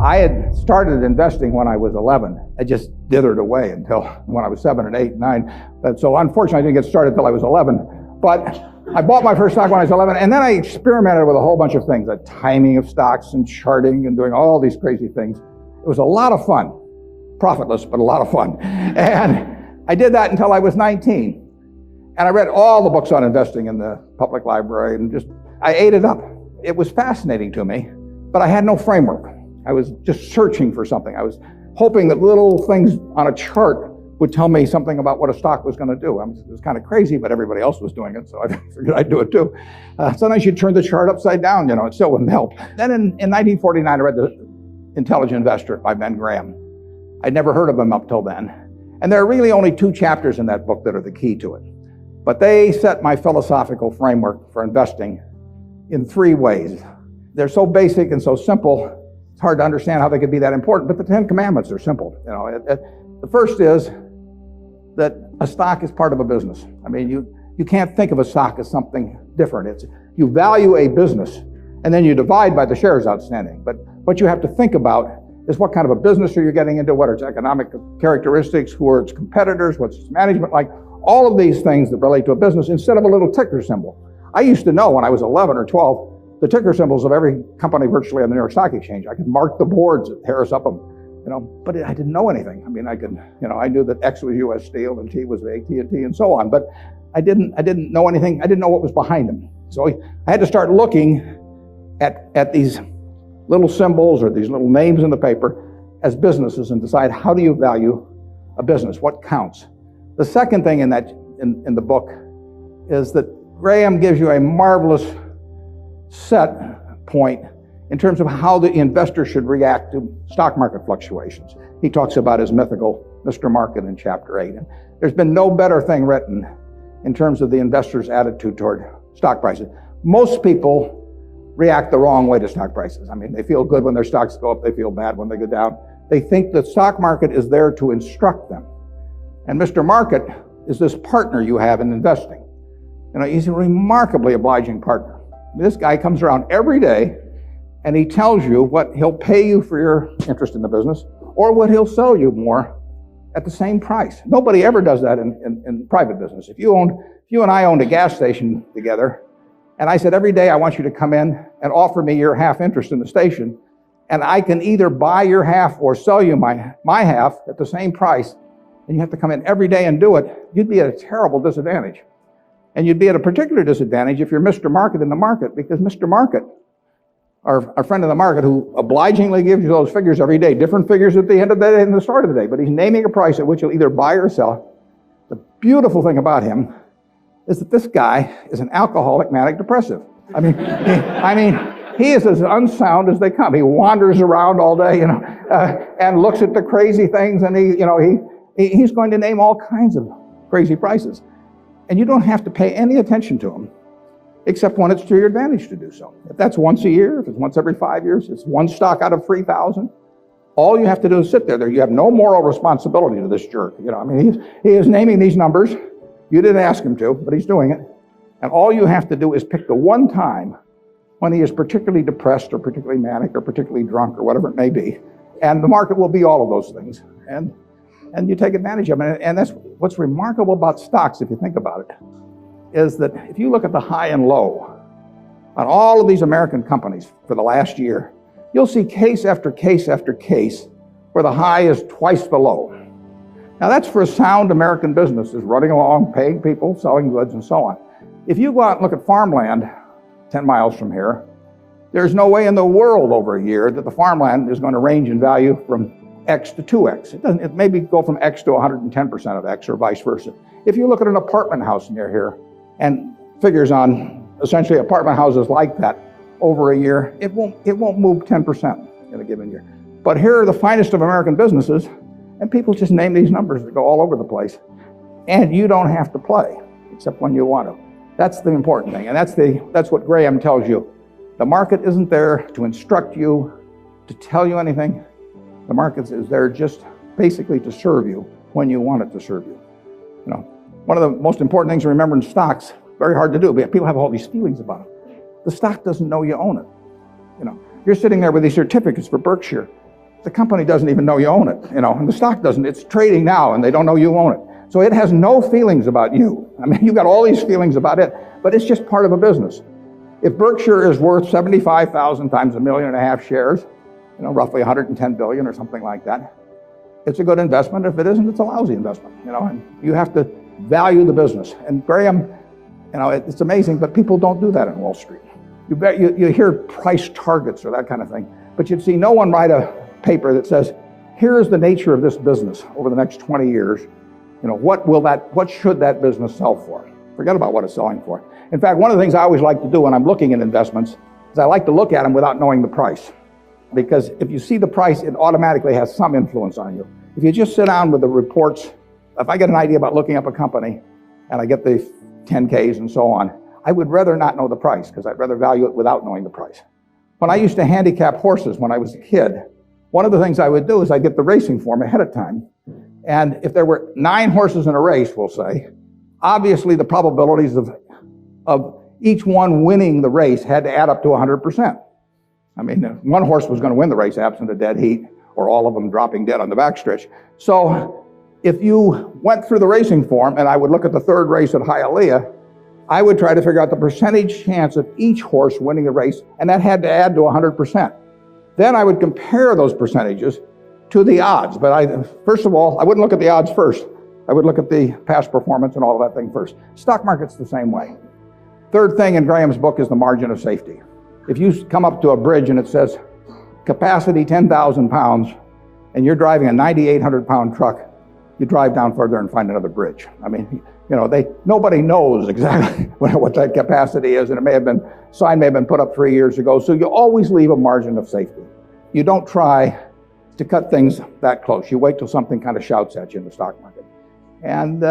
I had started investing when I was 11. I just dithered away until when I was 7 and 8 and 9. So unfortunately, I didn't get started until I was 11. But I bought my first stock when I was 11, and then I experimented with a whole bunch of things, like timing of stocks and charting and doing all these crazy things. It was a lot of fun. Profitless, but a lot of fun. And I did that until I was 19. And I read all the books on investing in the public library and I ate it up. It was fascinating to me, but I had no framework. I was just searching for something. I was hoping that little things on a chart would tell me something about what a stock was going to do. It was kind of crazy, but everybody else was doing it, so I figured I'd do it too. Sometimes you'd turn the chart upside down, it still wouldn't help. Then in 1949, I read The Intelligent Investor by Ben Graham. I'd never heard of him up till then. And there are really only 2 chapters in that book that are the key to it. But they set my philosophical framework for investing in 3 ways. They're so basic and so simple, it's hard to understand how they could be that important, but the 10 Commandments are simple. The first is that a stock is part of a business. I mean, you can't think of a stock as something different. You value a business, and then you divide by the shares outstanding. But what you have to think about is what kind of a business are you getting into, what are its economic characteristics, who are its competitors, what's its management like, all of these things that relate to a business instead of a little ticker symbol. I used to know when I was 11 or 12 the ticker symbols of every company virtually on the New York Stock Exchange. I could mark the boards at Harris Upham, but I didn't know anything. I mean, I knew that X was U.S. Steel and T was AT&T and so on, but I didn't know anything. I didn't know what was behind them. So I had to start looking at these little symbols or these little names in the paper as businesses and decide, how do you value a business? What counts? The second thing in the book is that Graham gives you a marvelous set point in terms of how the investor should react to stock market fluctuations. He talks about his mythical Mr. Market in chapter 8. And there's been no better thing written in terms of the investor's attitude toward stock prices. Most people react the wrong way to stock prices. I mean, they feel good when their stocks go up, they feel bad when they go down. They think the stock market is there to instruct them. And Mr. Market is this partner you have in investing. He's a remarkably obliging partner. This guy comes around every day and he tells you what he'll pay you for your interest in the business or what he'll sell you more at the same price. Nobody ever does that in private business. If you and I owned a gas station together, and I said, every day I want you to come in and offer me your half interest in the station, and I can either buy your half or sell you my half at the same price, and you have to come in every day and do it, you'd be at a terrible disadvantage. And you'd be at a particular disadvantage if you're Mr. Market in the market, because Mr. Market, our friend in the market who obligingly gives you those figures every day, different figures at the end of the day and the start of the day, but he's naming a price at which you'll either buy or sell. The beautiful thing about him is that this guy is an alcoholic manic depressive. I mean, he is as unsound as they come. He wanders around all day, and looks at the crazy things, and he's going to name all kinds of crazy prices. And you don't have to pay any attention to him, except when it's to your advantage to do so. If that's once a year, if it's once every 5 years, it's one stock out of 3,000. All you have to do is sit there. You have no moral responsibility to this jerk. He is naming these numbers. You didn't ask him to, but he's doing it. And all you have to do is pick the one time when he is particularly depressed or particularly manic or particularly drunk or whatever it may be. And the market will be all of those things. And you take advantage of it. And that's what's remarkable about stocks, if you think about it, is that if you look at the high and low on all of these American companies for the last year, you'll see case after case after case where the high is twice the low. Now that's for a sound American business, is running along, paying people, selling goods, and so on. If you go out and look at farmland 10 miles from here, there's no way in the world over a year that the farmland is going to range in value from X to 2X. It maybe go from X to 110% of X or vice versa. If you look at an apartment house near here and figures on essentially apartment houses like that over a year, it won't move 10% in a given year. But here are the finest of American businesses, and people just name these numbers that go all over the place. And you don't have to play, except when you want to. That's the important thing, and that's what Graham tells you. The market isn't there to instruct you, to tell you anything. The market is there just basically to serve you when you want it to serve you. One of the most important things to remember in stocks, very hard to do, but people have all these feelings about it. The stock doesn't know you own it. You're sitting there with these certificates for Berkshire. the company doesn't even know you own it, and the stock doesn't. It's trading now, and they don't know you own it. So it has no feelings about you. I mean, you've got all these feelings about it, but it's just part of a business. If Berkshire is worth 75,000 times 1.5 million shares, roughly 110 billion or something like that, it's a good investment. If it isn't, it's a lousy investment, and you have to value the business. And Graham, it's amazing, but people don't do that in Wall Street. You hear price targets or that kind of thing, but you'd see no one write a paper that says, here is the nature of this business over the next 20 years. What should that business sell for? Forget about what it's selling for. In fact, one of the things I always like to do when I'm looking at investments is I like to look at them without knowing the price. Because if you see the price, it automatically has some influence on you. If you just sit down with the reports, if I get an idea about looking up a company and I get the 10Ks and so on, I would rather not know the price because I'd rather value it without knowing the price. When I used to handicap horses when I was a kid, one of the things I would do is I'd get the racing form ahead of time. And if there were 9 horses in a race, we'll say, obviously the probabilities of each one winning the race had to add up to 100%. I mean, one horse was going to win the race absent a dead heat or all of them dropping dead on the backstretch. So if you went through the racing form and I would look at the 3rd race at Hialeah, I would try to figure out the percentage chance of each horse winning the race, and that had to add to 100%. Then I would compare those percentages to the odds. But first of all, I wouldn't look at the odds first. I would look at the past performance and all of that thing first. Stock market's the same way. Third thing in Graham's book is the margin of safety. If you come up to a bridge and it says capacity 10,000 pounds and you're driving a 9,800 pound truck, you drive down further and find another bridge. I mean, nobody knows exactly what that capacity is, and sign may have been put up 3 years ago. So you always leave a margin of safety. You don't try to cut things that close. You wait till something kind of shouts at you in the stock market. And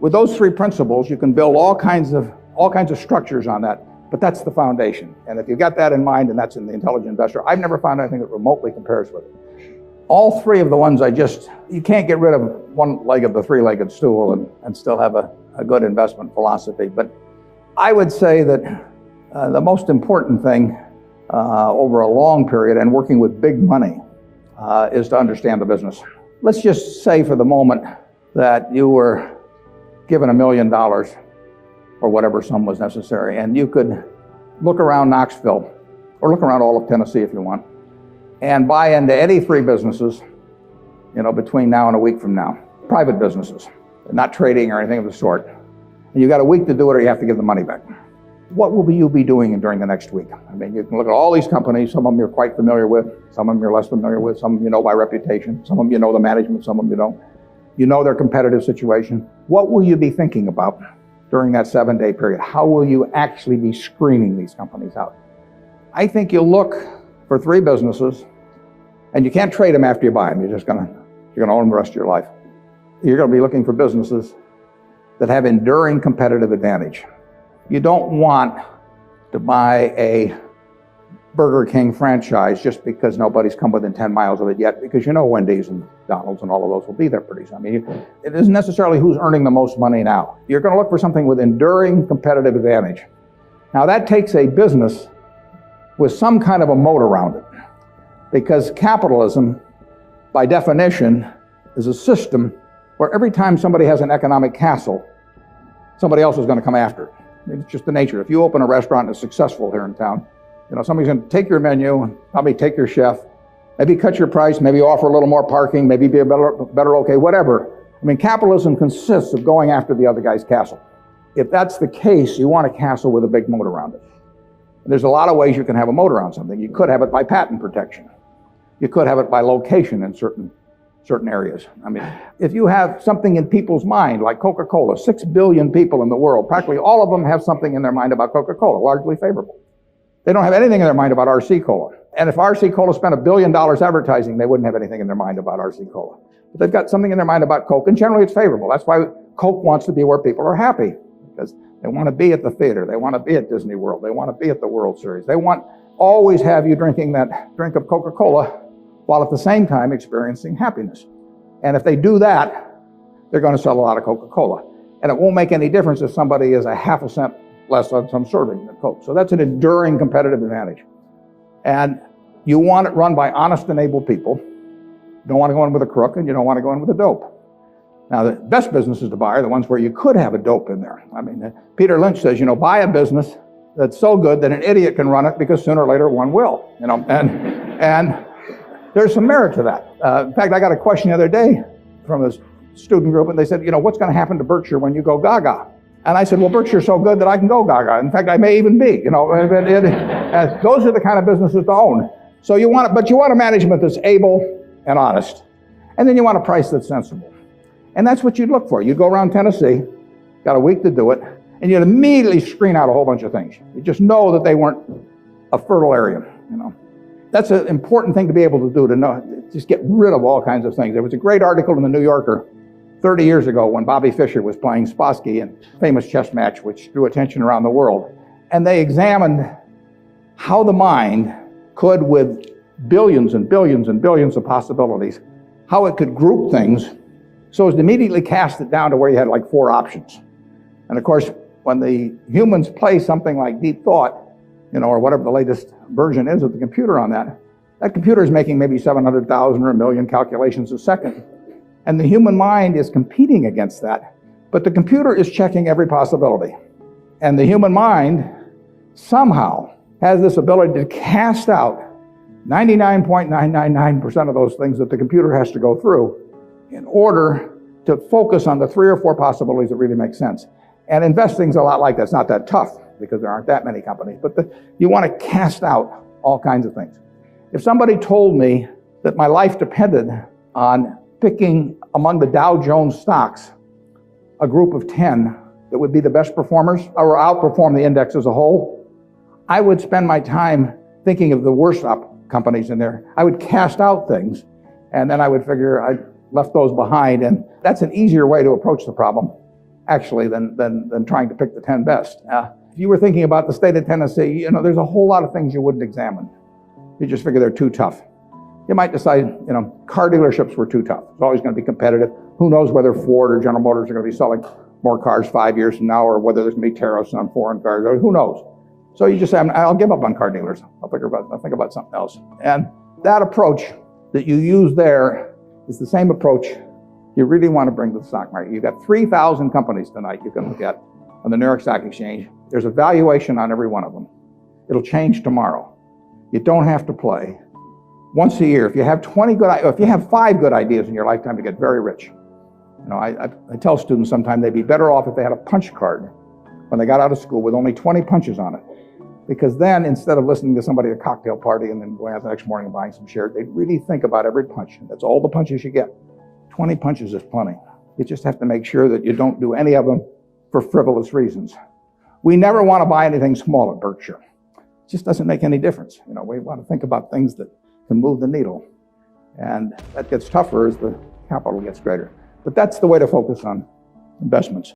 with those 3 principles, you can build all kinds of structures on that. But that's the foundation. And if you've got that in mind, and that's in the Intelligent Investor, I've never found anything that remotely compares with it. All 3 of the ones you can't get rid of one leg of the 3-legged stool and still have a good investment philosophy. But I would say that the most important thing over a long period and working with big money is to understand the business. Let's just say for the moment that you were given $1 million or whatever sum was necessary, and you could look around Knoxville or look around all of Tennessee if you want and buy into any 3 businesses, between now and a week from now, private businesses, not trading or anything of the sort. And you got a week to do it or you have to give the money back. What will you be doing during the next week? I mean, you can look at all these companies. Some of them you're quite familiar with. Some of them you're less familiar with. Some of them you know by reputation. Some of them you know the management. Some of them you don't. You know their competitive situation. What will you be thinking about during that 7-day period? How will you actually be screening these companies out? I think you'll look for 3 businesses, and you can't trade them after you buy them. You're going to own them the rest of your life. You're going to be looking for businesses that have enduring competitive advantage. You don't want to buy a Burger King franchise just because nobody's come within 10 miles of it yet, because Wendy's and McDonald's and all of those will be there pretty soon. I mean, it isn't necessarily who's earning the most money now. You're going to look for something with enduring competitive advantage. Now that takes a business with some kind of a moat around it, because capitalism, by definition, is a system where every time somebody has an economic castle, somebody else is going to come after it. It's just the nature. If you open a restaurant and it's successful here in town, somebody's going to take your menu and probably take your chef, maybe cut your price, maybe offer a little more parking, maybe be a better okay, whatever. I mean, capitalism consists of going after the other guy's castle. If that's the case, you want a castle with a big moat around it. And there's a lot of ways you can have a moat around something. You could have it by patent protection. You could have it by location in certain areas. I mean, if you have something in people's mind, like Coca-Cola, 6 billion people in the world, practically all of them have something in their mind about Coca-Cola, largely favorable. They don't have anything in their mind about RC Cola. And if RC Cola spent $1 billion advertising, they wouldn't have anything in their mind about RC Cola. But they've got something in their mind about Coke, and generally it's favorable. That's why Coke wants to be where people are happy, because they want to be at the theater. They want to be at Disney World. They want to be at the World Series. They want always have you drinking that drink of Coca-Cola while at the same time experiencing happiness. And if they do that, they're going to sell a lot of Coca-Cola. And it won't make any difference if somebody is a half a cent less on some serving than Coke. So that's an enduring competitive advantage. And you want it run by honest and able people. You don't want to go in with a crook, and you don't want to go in with a dope. Now, the best businesses to buy are the ones where you could have a dope in there. I mean, Peter Lynch says, buy a business that's so good that an idiot can run it, because sooner or later one will. And there's some merit to that. In fact, I got a question the other day from a student group, and they said, what's going to happen to Berkshire when you go gaga? And I said, well, Berkshire's so good that I can go gaga. In fact, I may even be. Those are the kind of businesses to own. So you want a management that's able and honest, and then you want a price that's sensible. And that's what you'd look for. You'd go around Tennessee, got a week to do it, and you'd immediately screen out a whole bunch of things. You just know that they weren't a fertile area. That's an important thing to be able to do, to know, just get rid of all kinds of things. There was a great article in the New Yorker 30 years ago when Bobby Fischer was playing Spassky in a famous chess match which drew attention around the world. And they examined how the mind could, with billions and billions and billions of possibilities, how it could group things so as to immediately cast it down to where you had like 4 options. And of course, when the humans play something like deep thought, or whatever the latest version is of the computer on that computer is making maybe 700,000 or 1 million calculations a second. And the human mind is competing against that, but the computer is checking every possibility. And the human mind somehow has this ability to cast out 99.999% of those things that the computer has to go through in order to focus on the 3 or 4 possibilities that really make sense. And investing's a lot like that. It's not that tough because there aren't that many companies, but you want to cast out all kinds of things. If somebody told me that my life depended on picking among the Dow Jones stocks a group of 10 that would be the best performers or outperform the index as a whole, I would spend my time thinking of the worst companies in there. I would cast out things, and then I would figure I left those behind, and that's an easier way to approach the problem, actually, than trying to pick the 10 best. If you were thinking about the state of Tennessee, there's a whole lot of things you wouldn't examine. You just figure they're too tough. You might decide, car dealerships were too tough. It's always going to be competitive. Who knows whether Ford or General Motors are going to be selling more cars 5 years from now, or whether there's going to be tariffs on foreign cars, or who knows. So you just say, I'll give up on car dealers. I'll think about something else. And that approach that you use there is the same approach you really want to bring to the stock market. You've got 3,000 companies tonight you can look at on the New York Stock Exchange. There's a valuation on every one of them. It'll change tomorrow. You don't have to play. Once a year, if you have 5 good ideas in your lifetime, you get very rich. I tell students sometimes they'd be better off if they had a punch card when they got out of school with only 20 punches on it. Because then, instead of listening to somebody at a cocktail party and then going out the next morning and buying some shares, they'd really think about every punch. That's all the punches you get. 20 punches is plenty. You just have to make sure that you don't do any of them for frivolous reasons. We never want to buy anything small at Berkshire. It just doesn't make any difference. We want to think about things that can move the needle. And that gets tougher as the capital gets greater. But that's the way to focus on investments.